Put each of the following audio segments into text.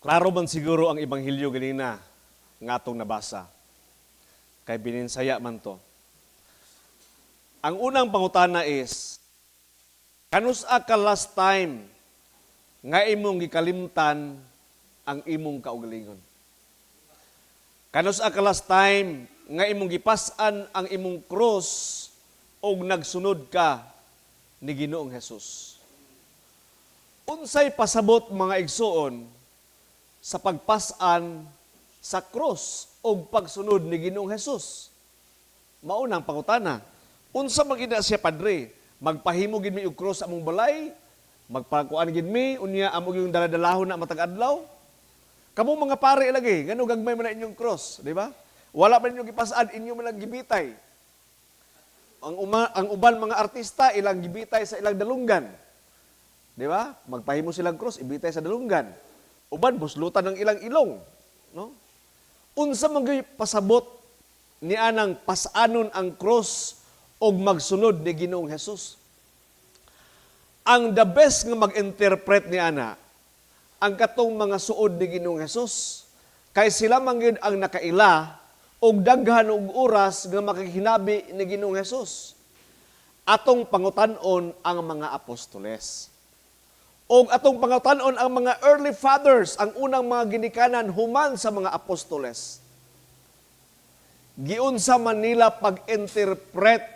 Klaro man siguro ang Ebanghelyo ganina nga atong nabasa. Kay bininsaya man to. Ang unang pangutana is, kanusa ka last time nga imong gikalimtan ang imong kaugalingon? Kanusa ka last time nga imong gipas-an ang imong krus o nagsunod ka ni Ginoong Hesus? Unsay pasabot mga igsuon sa pagpas-an sa krus o pagsunod ni Ginoong Hesus? Maunang pangutana. Unsa magina siya padre? Magpahimo gid mi og krus sa among balay? Magpakuan gid mi unya amo yung daladalahon na matag adlaw? Kamo mga pare lagi, ngano gagmay man na inyong cross, di ba? Wala man inyong gipasad, inyo man lang gibitay. Ang uban mga artista ilang gibitay sa ilang dalunggan. Di ba? Magpahimo silang cross, ibitay sa dalunggan. Uban buslutan ng ilang ilong, no? Unsa man gyud pasabot ni anang pasanon ang cross og magsunod ni Ginoong Hesus? Ang the best nga mag-interpret ni ana ang katong mga suod ni Ginoong Hesus, kay sila man gyud ang nakaila og daghan og oras nga makikinabi ni Ginoong Hesus. Atong pangutan-on ang mga apostoles. Og atong pangutan-on ang mga early fathers, ang unang mga ginikanan human sa mga apostoles. Giunsa man nila pag-interpret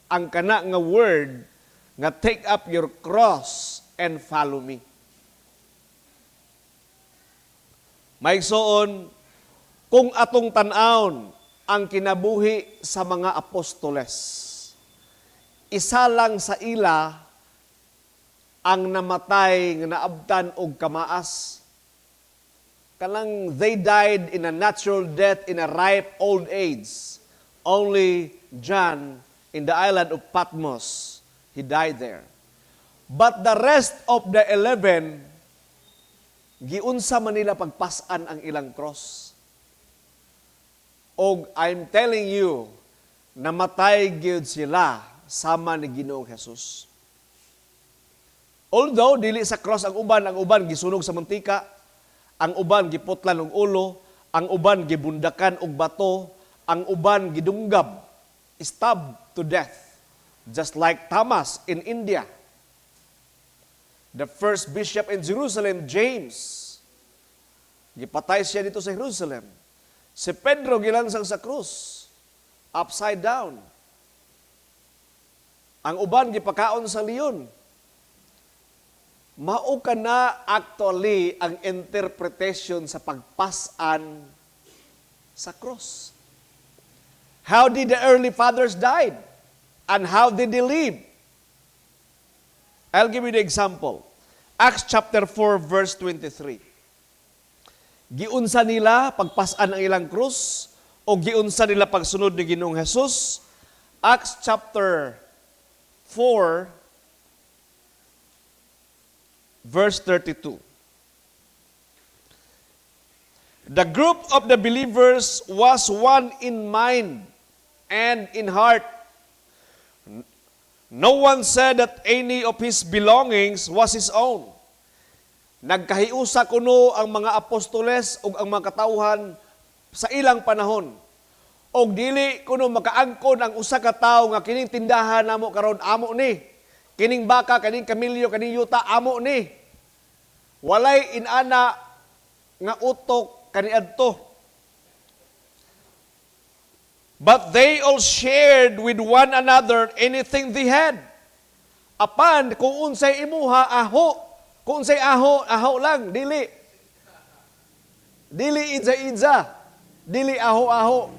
ang kana nga word nga take up your cross and follow me. Maigsoon, kung atong tan-awon ang kinabuhi sa mga apostoles, isa lang sa ila ang namatay nga naabtan og kamaas. Kanang they died in a natural death in a ripe old age. Only John in the island of Patmos, he died there. But the rest of the 11, giunsa man nila pagpasan ang ilang cross. Og I'm telling you, namatay gyud sila sama ni Ginoong Hesus. Although dili sa cross ang uban gisunog sa mantika, ang uban giputlan og ulo, ang uban gibundakan og bato, ang uban gidunggab, stabbed to death, just like Thomas in India. The first bishop in Jerusalem, James, gipatay siya dito sa Jerusalem. Si Pedro gilansang sa krus, upside down. Ang uban gipakaon sa leon. Mao kana actually ang interpretation sa pagpasan sa cross. How did the early fathers died? And how did they live? I'll give you the example. Acts chapter 4 verse 23. Giunsa nila pagpasan ang ilang krus o giunsa nila pagsunod ni Ginoong Hesus? Acts chapter 4 verse 32. The group of the believers was one in mind and in heart. No one said that any of his belongings was his own. Nagkahiusa kuno ang mga apostoles ug ang mga katawhan sa ilang panahon. Og dili kuno makaangkon ang usa ka tawo nga kining tindahan namo karon amo ni. Kining baka, kining kamilyo, kining yuta amo ni. Walay inana nga utok kaniadto. But they all shared with one another anything they had. Apan, kung unsay imuha, aho. Kung unsay aho, aho lang, dili. Dili idza-idza. Dili aho-aho.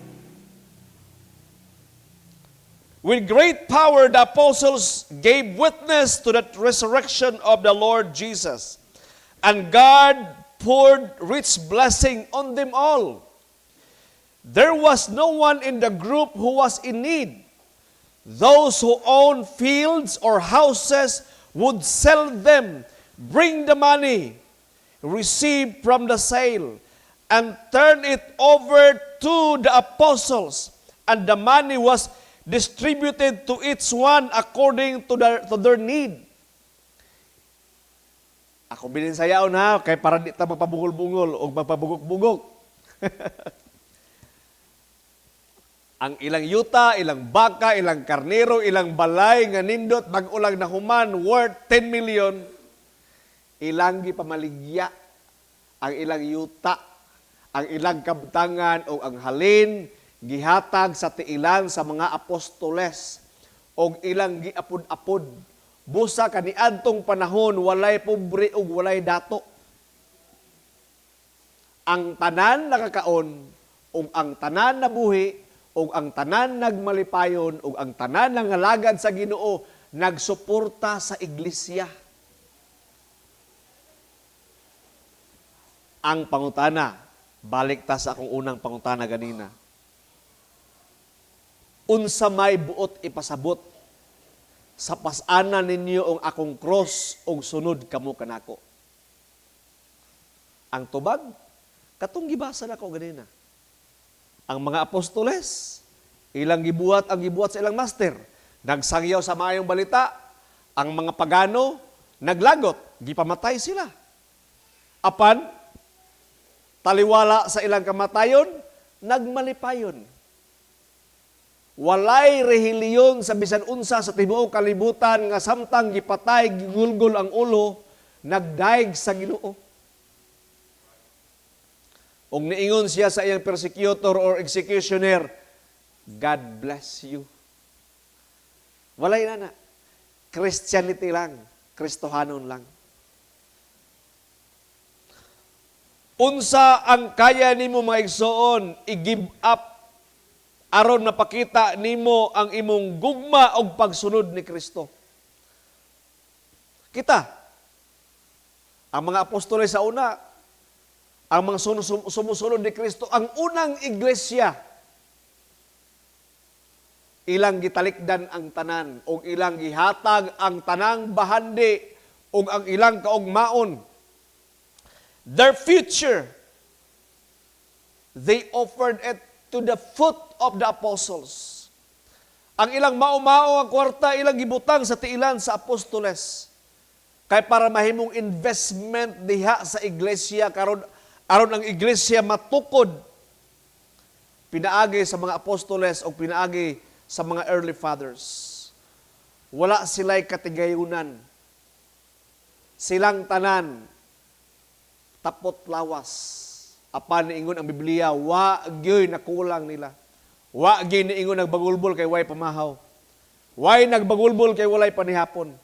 With great power, the apostles gave witness to the resurrection of the Lord Jesus. And God poured rich blessing on them all. There was no one in the group who was in need. Those who owned fields or houses would sell them, bring the money received from the sale, and turn it over to the apostles. And the money was distributed to each one according to their need. Ako bilin sayaw na, kay para di ta magpabungol-bungol o magpabugok-bugok. Ang ilang yuta, ilang baka, ilang karnero, ilang balay, nga nindot, mag-ulang na human, worth 10 million, ilang gipamaligya, ang ilang yuta, ang ilang kabtangan o ang halin, gihatag sa tiilan sa mga apostoles, o ilang giapod-apod. Busa kaniadtong panahon, walay pobre o walay dato. Ang tanan nakakaon, o ang tanan nabuhi, o ang tanan nagmalipayon, o ang tanan nangalagad sa Ginoo, nagsuporta sa iglesia. Ang pangutana, balik ta sa akong unang pangutana ganina. Unsa may buot ipasabot sa pas-anan ninyo ang akong cross o sunod kamo kanako. Ang tubag, katong gibasa na ko ganina. Ang mga apostoles, ilang gibuhat ang gibuhat sa ilang master. Nagsangyaw sa maayong balita. Ang mga pagano, naglagot, gipamatay sila. Apan, taliwala sa ilang kamatayon, nagmalipayon. Walay rehiliyon sa bisan unsa sa tibuok kalibutan nga samtang gipatay, gigulgol ang ulo, nagdaig sa Ginoo. Og niingon siya sa iyang persecutor or executioner, God bless you. Walay na. Christianity lang, Kristohanon lang. Unsa ang kaya nimo mga igsoon i-give up aron napakita nimo ang imong gugma og pagsunod ni Kristo. Kita, ang mga apostoles sa una, ang mga sumusunod ni Kristo, ang unang iglesia, ilang gitalikdan ang tanan, o ilang gihatag ang tanang bahandi, o ang ilang kaugmaon. Their future, they offered it to the foot of the apostles. Ang ilang mao-mao ang kwarta, ilang gibutang sa tiilan sa apostoles. Kay para mahimong investment diha sa iglesia, aron ang iglesia matukod, pinaagi sa mga apostoles o pinaagi sa mga early fathers. Wala sila'y katigayunan. Silang tanan, tapot lawas. Apan niingon ang Biblia, wa gyoy nakulang nila. Wa gyoy niingon nagbagulbol kay way pamahaw. Way nagbagulbol kay walay panihapon.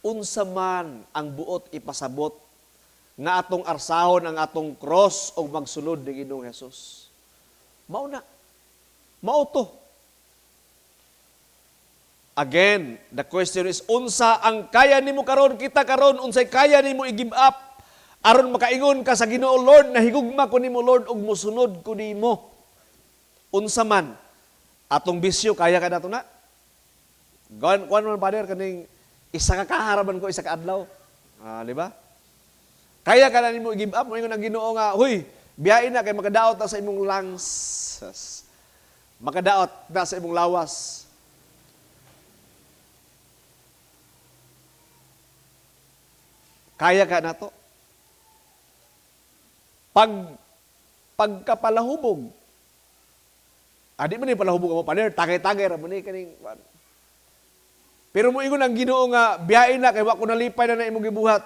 Unsa man ang buot ipasabot nga atong arsahon ang atong cross o magsunod ni Ginoong Hesus. Mao na. Mao to. Again, the question is, unsa ang kaya nimo karon, kita karon, unsay kaya nimo i-give up aron makaingon ka sa Ginoo, Lord, nahigugma ko nimo Lord ug mosunod ko nimo. Unsa man atong bisyo kaya ka nato na? Kuan man pader kaning isa ka kaharaman ko isa ka adlaw. Di ba? Kaya ka na nimo i-give up, moingon ang Ginoo nga, huy, biyain na kay makadaot na sa imong lungs. Makadaot na sa imong lawas. Kaya ka na to? Pagkapalahubog, di man ni palahubog mo paner, tagay-tagay ra man ni kaning. Pero mo ingon ang Ginoo nga biyain na kay wa ko nalipay na imong gibuhat.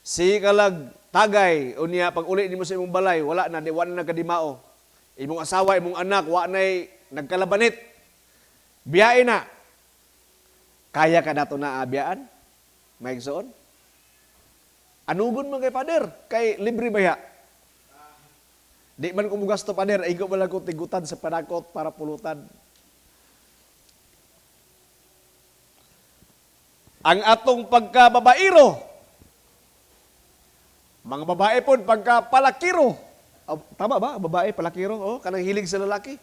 Si kalag tagay unya pag uli nimo sa imong balay, wala na nagkadimao. Imong asawa, imong anak wa nay nagkalabanit. Biyain na. Kaya ka nato na abiyaan? Maigsoon? Anugon man kay pader, kay libre baya. Di man ko mugasto pader, ay ko malang ko tigutan sa panakot para pulutan. Ang atong pagkababairo, mga babae po, pagkapalakiro, tama ba? Babae, palakiro, kanang hilig sa lalaki.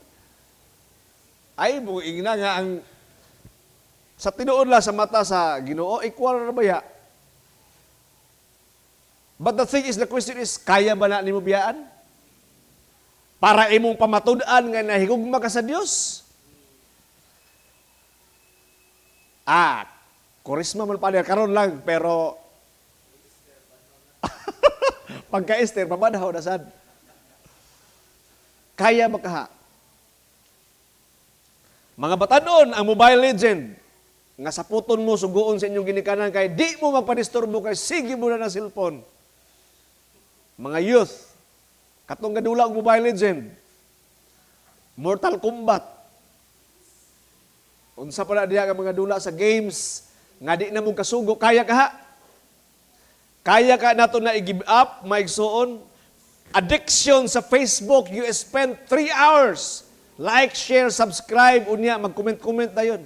Ay, buing na nga ang sa tinuod la sa mata sa Ginoo, equal na baya. But the thing is, the question is, kaya ba na ni mo biyaan? Para imong pamatud-an nga nahigugma ka sa Dios? Korisma man pader karon lang pero pagka-Easter pamadaw na sad. Kaya makaha. Mga batanon ang Mobile Legend nga saputon mo suguon sa inyong ginikanan kay di mo magpadisturbo kay sige mo na ng cellphone. Mga youth, katong gadula og Mobile Legend, Mortal Kombat. Unsa pa na diha ka mga dula sa games nga di na mo kasugo, kaya ka ha? Kaya ka nato na i-give up, maigsuon? Addiction sa Facebook, you spend 3 hours. Like, share, subscribe, unya, mag-comment-comment na yun.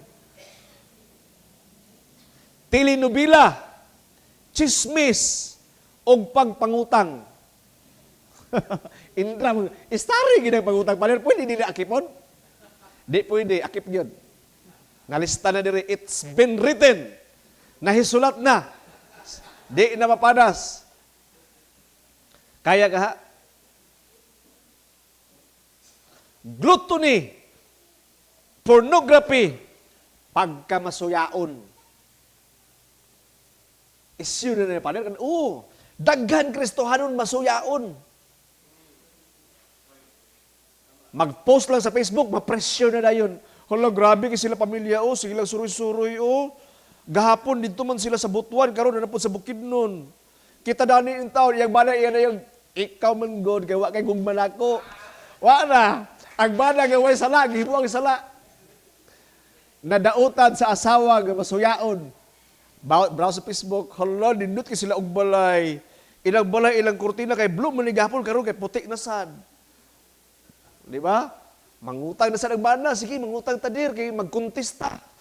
Telenobela, chismis, o pagpangutang. Indra mo, istari ginang pangutang pa rin. Pwede din akipon? Di pwede, akip yun. Nalista na diri, it's been written. Nahisulat na. Di na mapadas. Kaya ka ha? Gluttony, pornography, pagkamasuyaon. Issue na pa rin. Daghan Kristohanon masuyaon. Mag-post lang sa Facebook, mapresyo na yun. Hala, grabe kasi sila pamilya, sige lang suroy-suroy, Gahapon, dito man sila sa Butuan, karon na po sa Bukidnon. Kita dani yung taon, yung bala, yung ikaw man God, kaya wa kay gugman ako. Wa na. Ang bala, gaway sala, gibuang sala. Nadautan sa asawa, nga masuyaon. Browse sa Facebook, hala, nindot kasi sila og balay. Ilang balay, ilang kurtina, kay blue manigapon, karon kay putik na sad. Di ba? Mangutang na sa nagbana, sige, mangutang tadir, kay magkontesta.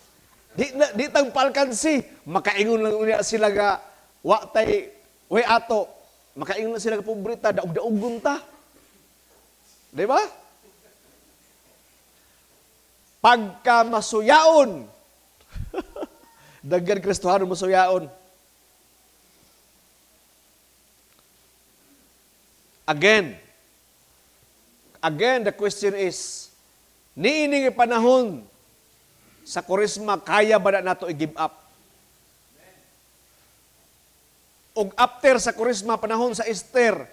Di tang palkansi, makaingon lang unya sila ga, way ato, makaingon lang sila ga pobrita, daog-daogon ta. Di ba? Pagka masuyaon, daghan Kristohanon masuyaon. Again, the question is, niining panahon sa Korisma, kaya ba na nato i-give up? O after sa Korisma, panahon sa Easter,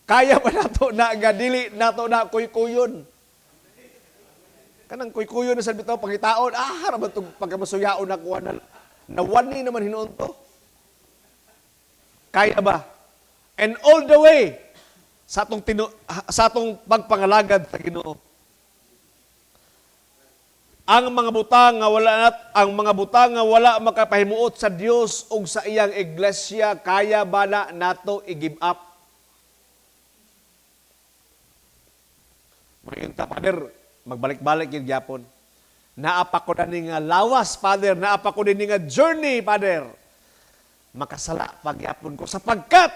kaya ba nato na gadili nato na kuy-kuyon? Kanang kuy-kuyon na sa bitaw pangitaon, haraman itong pagkamasuyaon na kuha na wani naman hinuon to. Kaya ba? And all the way, sa atong pagpangalagad sa Ginoo. Ang mga butang nga wala makapahimuot sa Dios ug sa iyang iglesia, kaya ba na nato i-give up? Mayunta, Father, magbalik-balik yung gyapon. Naapa ko na ni nga lawas, Father. Naapa ko din ni nga journey, Father. Makasala pagyapon ko sapagkat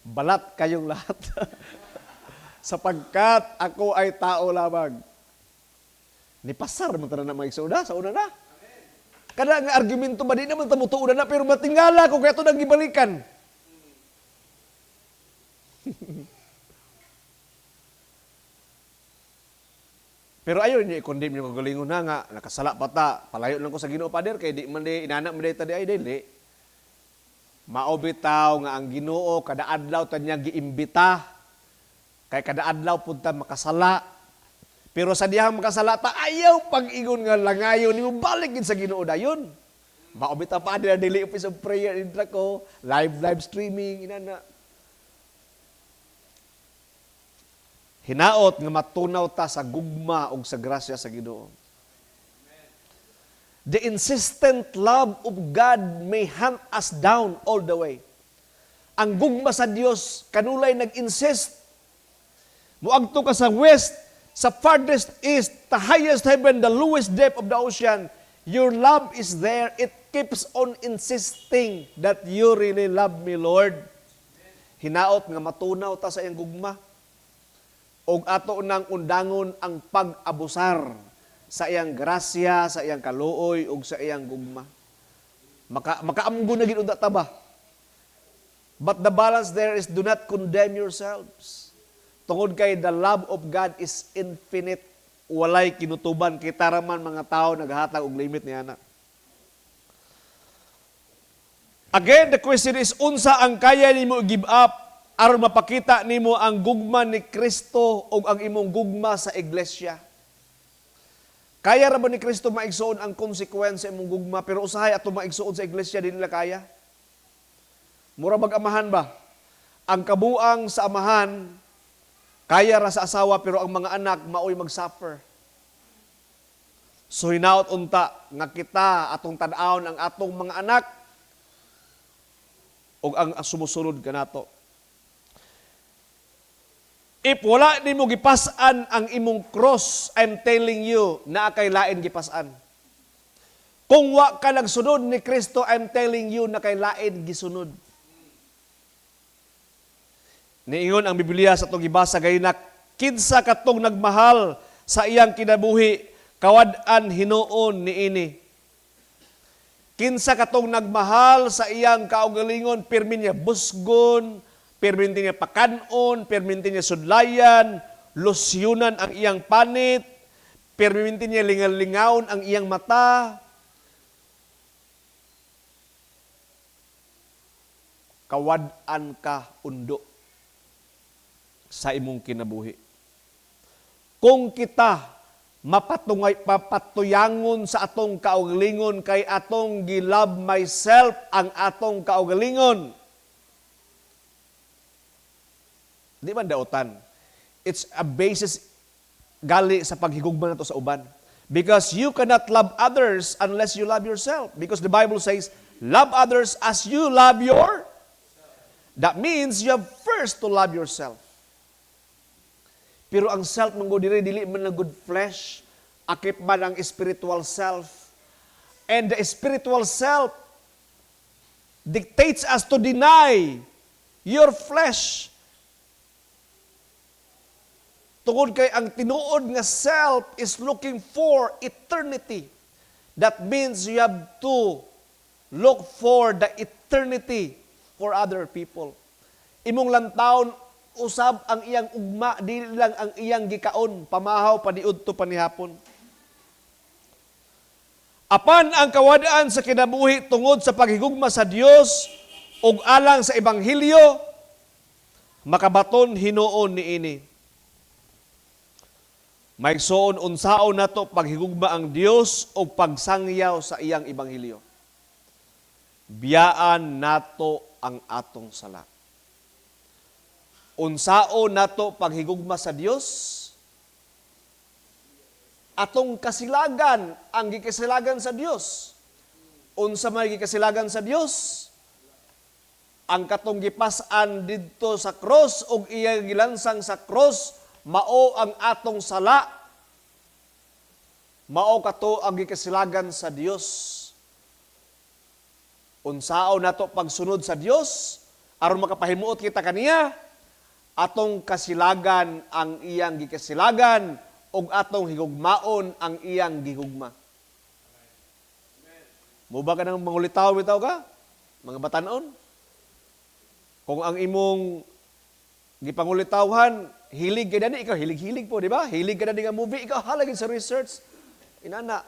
balat kayong lahat. Sapagkat ako ay tao lamang. Nipasar man tanan na maigsuda sa una na. Kada nga argumento ba di naman tamutuon na pero matingala ko kaya ito nang gibalikan. Pero ayaw niya i-condemn yung kagalingon na nga, nakasala pa ta, palayo lang ko sa Ginoo, Father, kay di man di inanak man di ta di ay dili. Maobitaw nga ang Ginoo kada adlaw ta niya giimbita. Kay kada adlaw punta makasala. Pero sa diyang makasala ta ayaw pag-ingon nga langayon nimo balik gid sa Ginoo dayon. Maobitaw pa dili daily office of prayer intra ko, live streaming inana. Hinaot nga matunaw ta sa gugma ug sa grasya sa Ginoo. The insistent love of God may hunt us down all the way. Ang gugma sa Dios kanulay nag-insist. Muagto ka sa west, sa farthest east, the highest heaven, the lowest depth of the ocean. Your love is there. It keeps on insisting that you really love me, Lord. Hinaot nga matunaw ta sa iyang gugma. Og ato nang undangon ang pag-abusar sa iyang grasya, sa iyang kaluoy, ug sa iyang gugma. Makaamgo na gid ta ba? But the balance there is do not condemn yourselves. Tungod kay the love of God is infinite. walay kinutuban kita raman mga tao naghatag og limit niya na. Again, the question is, unsa ang kaya nimo give up aron mapakita nimo ang gugma ni Kristo o ang imong gugma sa iglesia? Kaya ra ba ni Kristo maigsuon ang konsekwensya imong gugma, pero usahay ato maigsuon sa iglesia din nila kaya? Mura mag-amahan ba? Ang kabuang sa amahan, kaya ra sa asawa, pero ang mga anak maoy mag-suffer. So hinaot unta nga kita atong tan-awon ang atong mga anak o ang sumusunod kanato. If wala nimo gipas-an ang imong cross, I'm telling you, na kay lain gipas-an. Kung wa ka nagsunod ni Kristo, I'm telling you, na kay lain gisunod. Niingon ang Biblia sa itong gibasa gayna, kinsa katong nagmahal sa iyang kinabuhi, kawad-an hinuon niini. Kinsa katong nagmahal sa iyang kaugalingon, pirmin niya busgon, perminti niya pakanon, perminti niya sudlayan, losyunan ang iyang panit, perminti niya lingal-lingaon ang iyang mata. Kawad-an ka undo sa imong kinabuhi. Kung kita mapatuyangon sa atong kaugalingon, kay atong gilove myself ang atong kaugalingon, di man daotan. It's a basis gali sa paghigugma nato sa uban. Because you cannot love others unless you love yourself. Because the Bible says, love others as you love your. That means you have first to love yourself. Pero ang self mong dili man na good flesh, akip man ang spiritual self. And the spiritual self dictates us to deny your flesh. Tungod kay ang tinuod nga self is looking for eternity. That means you have to look for the eternity for other people. Imong lantawon usab ang iyang ugma, dili lang ang iyang gikaon, pamahaw paniudto panihapon. Apan ang kawadaan sa kinabuhi tungod sa paghigugma sa Dios ug alang sa ebanghelyo, makabaton hinuon niini. Maigsoon unsaon nato paghigugma ang Dios o pagsangyaw sa iyang ebanghelyo. Biyaan nato ang atong sala. Unsaon nato paghigugma sa Dios? Atong kasilagan, ang gikasilagan sa Dios. Unsa may gikasilagan sa Dios? Ang katong gipas-an didto sa cross ug iyang gilansang sa cross, mao ang atong sala, mao kato ang gikasilagan sa Dios. Unsao nato pagsunod sa Dios aron makapahimuot kita kaniya, atong kasilagan ang iyang gikasilagan ug atong higugmaon ang iyang gihugma. Mo ba ka nang mangulitaw bitaw ka? Mga batanon? Kung ang imong gipangulitawhan, hilig ka na ikaw, hilig-hilig po, di ba? Hilig ka na nga movie, ikaw halagin sa research. Inana.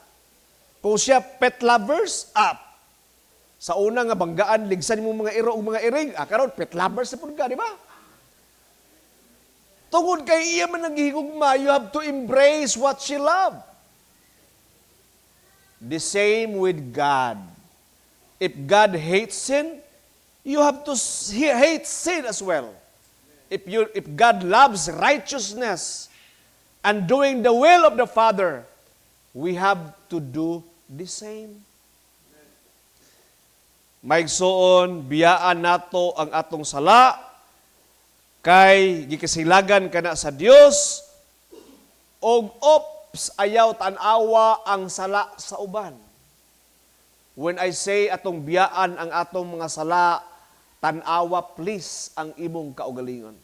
Kung siya pet lovers, up. Sa una nga banggaan, ligsan mo mga iro o mga iring, karon pet lovers na po ka, di ba? Tungod kay iya man naghihigugma, you have to embrace what she loved. The same with God. If God hates sin, you have to hate sin as well. If God loves righteousness and doing the will of the Father, we have to do the same. Maigsoon, biyaan nato ang atong sala, kay gikasilagan kana sa Dios, og ops, ayaw tan-awa ang sala sa uban. When I say atong biyaan ang atong mga sala, tan-awa please ang imong kaugalingon.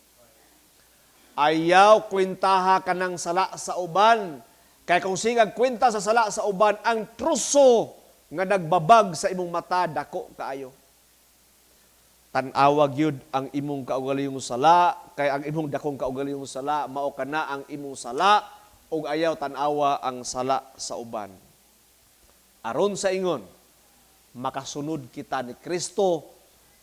Ayaw kwentaha ka ng sala sa uban. Kaya kung singag kwenta sa sala sa uban, ang truso nga nagbabag sa imong mata, dako kaayo. Tan-awa gyud ang imong kaugalingong sala, kay ang imong dakong kaugalingong sala, mao kana ang imong sala, ug ayaw tan-awa ang sala sa uban. Aron sa ingon, makasunod kita ni Kristo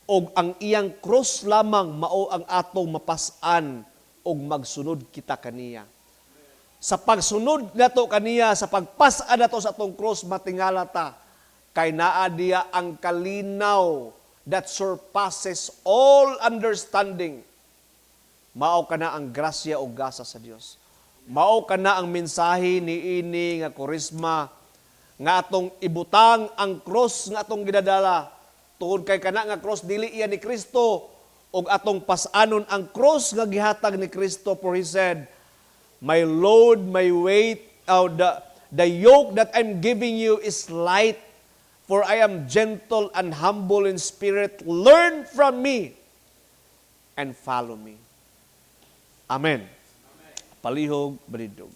ug ang iyang cross lamang mao ang atong mapas-an ug magsunod kita kaniya. Sa pagsunod nato kaniya, sa pagpas-an nato sa atong cross, matingala ta kay naa diya ang kalinaw that surpasses all understanding. Mao kana ang grasya o gasa sa Dios. Mao kana ang mensahe ni ini nga korisma nga atong ibutang ang cross nga atong ginadala. Tungod kay kana nga cross dili iya ni Kristo ug atong pas-anon ang cross nga gihatag ni Kristo, for he said, "My load, my weight, the yoke that I'm giving you is light, for I am gentle and humble in spirit. Learn from me and follow me." Amen. Palihog, balidog.